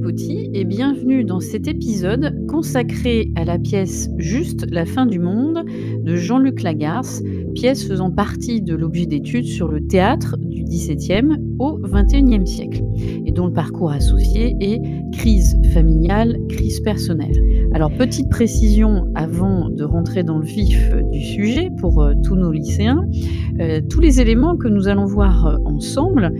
clapotis et bienvenue dans cet épisode consacré à la pièce Juste la fin du monde de Jean-Luc Lagarce, pièce faisant partie de l'objet d'études sur le théâtre du XVIIe au XXIe siècle et dont le parcours associé est crise familiale, crise personnelle. Alors petite précision avant de rentrer dans le vif du sujet pour tous nos lycéens, tous les éléments que nous allons voir ensemble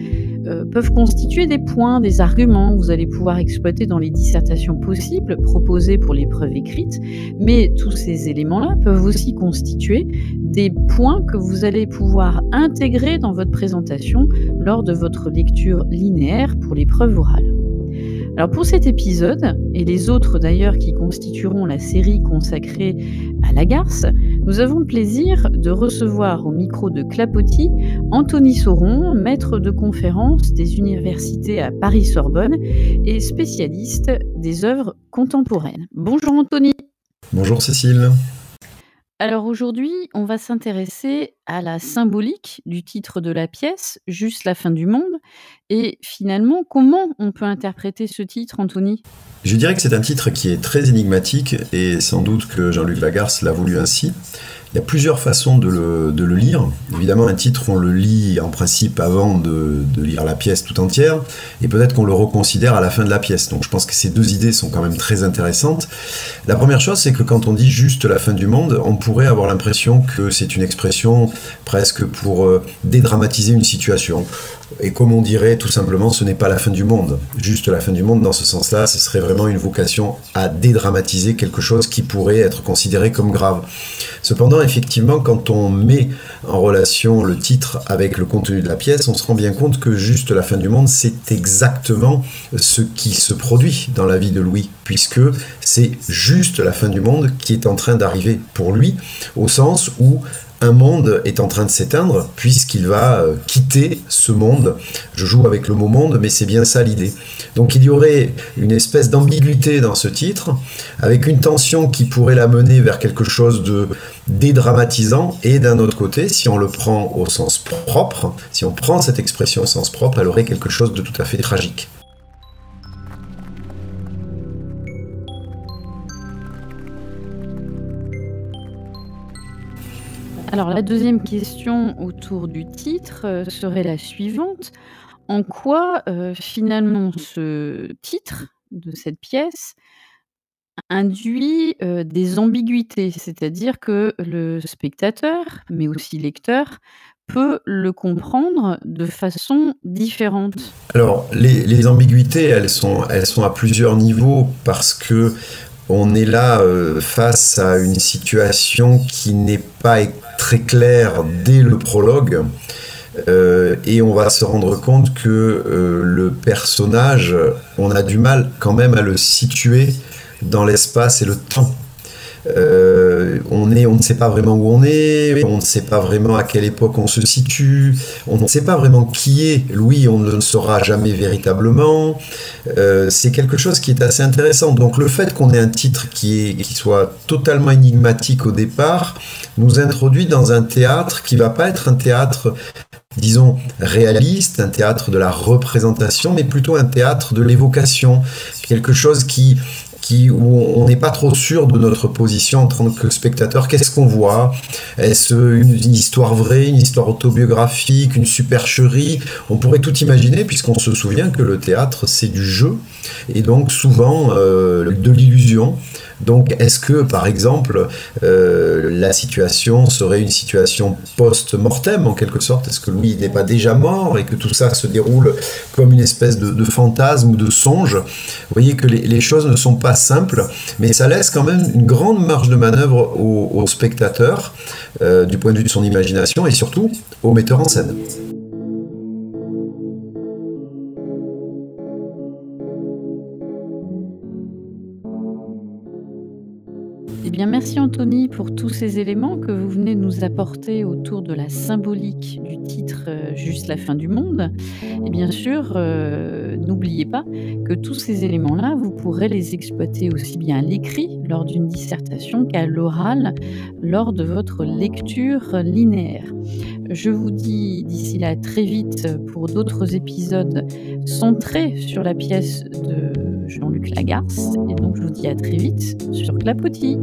peuvent constituer des points, des arguments que vous allez pouvoir exploiter dans les dissertations possibles proposées pour l'épreuve écrite, mais tous ces éléments-là peuvent aussi constituer des points que vous allez pouvoir intégrer dans votre présentation lors de votre lecture linéaire pour l'épreuve orale. Alors pour cet épisode, et les autres d'ailleurs qui constitueront la série consacrée à Lagarce, nous avons le plaisir de recevoir au micro de Clapotis Anthony Sauron, maître de conférence des universités à Paris-Sorbonne et spécialiste des œuvres contemporaines. Bonjour Anthony. Bonjour Cécile. Alors aujourd'hui, on va s'intéresser à la symbolique du titre de la pièce, Juste la fin du monde, et finalement, comment on peut interpréter ce titre, Anthony ? Je dirais que c'est un titre qui est très énigmatique, et sans doute que Jean-Luc Lagarce l'a voulu ainsi. Il y a plusieurs façons de le lire. Évidemment, un titre, on le lit en principe avant de lire la pièce tout entière, et peut-être qu'on le reconsidère à la fin de la pièce. Donc je pense que ces deux idées sont quand même très intéressantes. La première chose, c'est que quand on dit juste la fin du monde, on pourrait avoir l'impression que c'est une expression presque pour dédramatiser une situation. Et comme on dirait tout simplement, ce n'est pas la fin du monde. Juste la fin du monde, dans ce sens-là, ce serait vraiment une vocation à dédramatiser quelque chose qui pourrait être considéré comme grave. Cependant, effectivement, quand on met en relation le titre avec le contenu de la pièce, on se rend bien compte que juste la fin du monde, c'est exactement ce qui se produit dans la vie de Louis, puisque c'est juste la fin du monde qui est en train d'arriver pour lui, au sens où un monde est en train de s'éteindre puisqu'il va quitter ce monde. Je joue avec le mot monde, mais c'est bien ça l'idée. Donc il y aurait une espèce d'ambiguïté dans ce titre, avec une tension qui pourrait l'amener vers quelque chose de dédramatisant, et d'un autre côté, si on le prend au sens propre, si on prend cette expression au sens propre, elle aurait quelque chose de tout à fait tragique. Alors la deuxième question autour du titre serait la suivante. En quoi finalement ce titre de cette pièce induit des ambiguïtés, c'est-à-dire que le spectateur, mais aussi lecteur, peut le comprendre de façon différente. Alors les ambiguïtés, elles sont à plusieurs niveaux, parce que on est là face à une situation qui n'est pas très claire dès le prologue, et on va se rendre compte que le personnage, on a du mal quand même à le situer dans l'espace et le temps. On ne sait pas vraiment où on est, on ne sait pas vraiment à quelle époque on se situe, on ne sait pas vraiment qui est Louis, on ne le saura jamais véritablement. C'est quelque chose qui est assez intéressant. Donc le fait qu'on ait un titre qui soit totalement énigmatique au départ nous introduit dans un théâtre qui ne va pas être un théâtre, disons, réaliste, un théâtre de la représentation, mais plutôt un théâtre de l'évocation, quelque chose où on n'est pas trop sûr de notre position en tant que spectateur. Qu'est-ce qu'on voit ? Est-ce une histoire vraie, une histoire autobiographique, une supercherie ? On pourrait tout imaginer, puisqu'on se souvient que le théâtre, c'est du jeu, et donc souvent de l'illusion. Donc est-ce que, par exemple, la situation serait une situation post-mortem, en quelque sorte ? Est-ce que Louis n'est pas déjà mort et que tout ça se déroule comme une espèce de fantasme ou de songe ? Vous voyez que les choses ne sont pas simples, mais ça laisse quand même une grande marge de manœuvre au spectateur, du point de vue de son imagination, et surtout au metteur en scène. Eh bien, merci Anthony pour tous ces éléments que vous venez de nous apporter autour de la symbolique du titre Juste la fin du monde. Et bien sûr, n'oubliez pas que tous ces éléments-là, vous pourrez les exploiter aussi bien à l'écrit lors d'une dissertation qu'à l'oral lors de votre lecture linéaire. Je vous dis d'ici là très vite pour d'autres épisodes centrés sur la pièce de Jean-Luc Lagarce et donc je vous dis à très vite sur Clapotis.